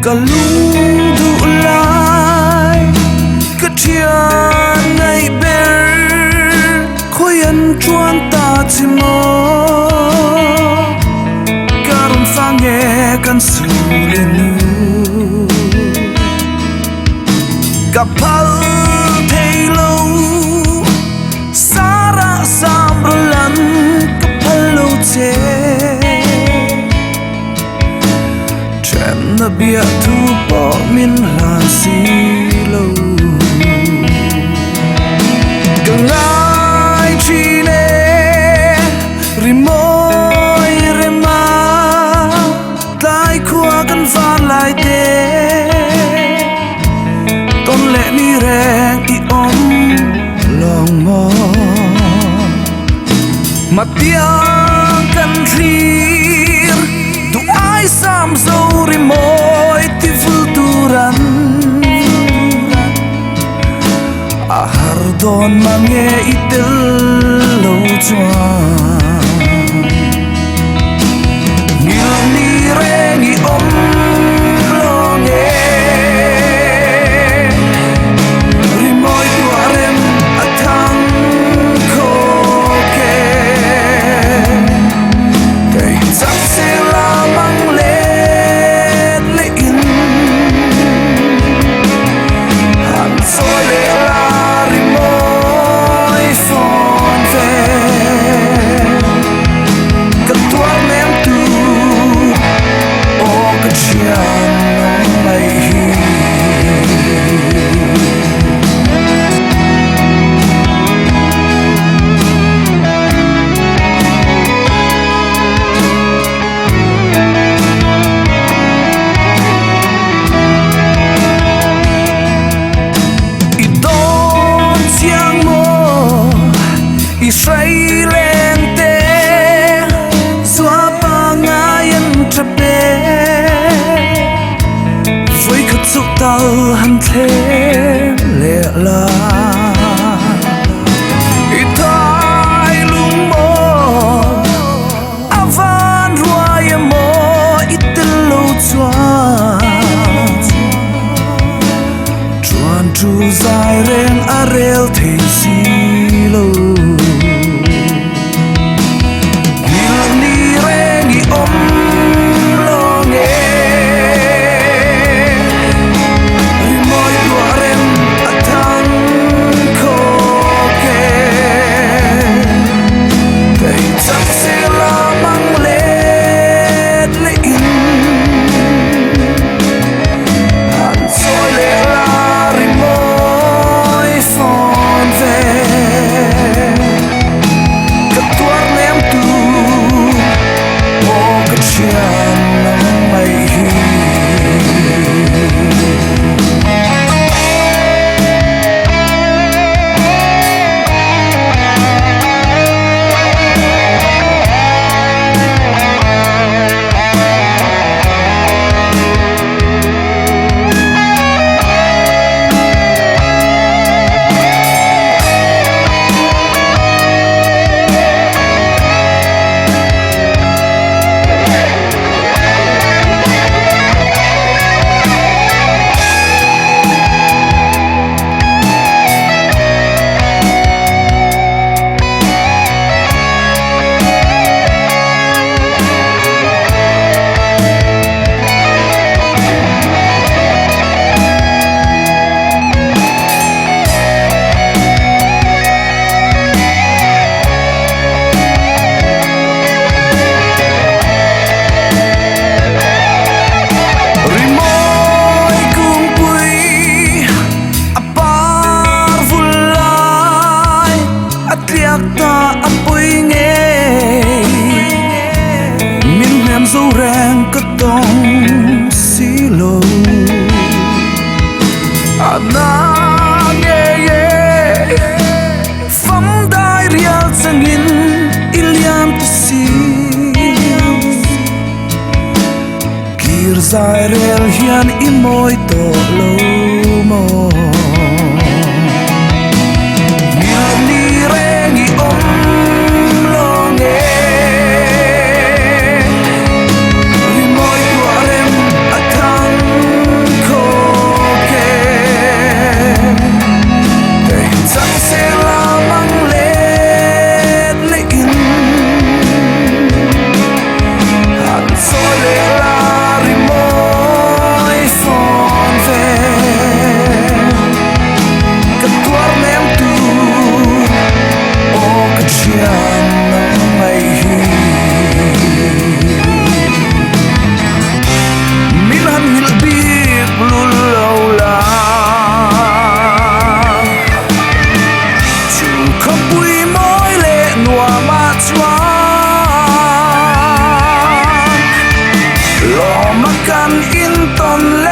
cả lung đủ lại cả thiên ngày bên khối ăn chuan ta chỉ mơ cả rung phang nghe căn sưu lên nu cả phal thấy lâu xa ra sam rồi lăn cả phal lâu chế na bia thu bỏ min là si lâu càng ai chi nè ri môi re ma tai khua căn van lại thế tôn lệ ni reng i om lòng mò mà tiếng căn rir tu ai sam dâu ri môi ti vulturan ahar don mange itel lo chuan ngil ni re ni om lo nge ri môi tu arem athang kho ke dei chắc sẽ là mang lên lệ in hàn soi lệ la ri môi phòn về cất toa mem tu o cất chiang nong mây say lên té xóa ba ngài anh chấp bé với cất dục tao hằn thế lệ la ít thái lung mò avan ruai mò ít tên lâu chuan chu dài ren arel thế si lâu ta apoi nghe min nem dâu rang cất tông xí lô ana nghe ye phấm đai rial sangin iliam tu si kir zai rel hian imoi to lo mo in ton le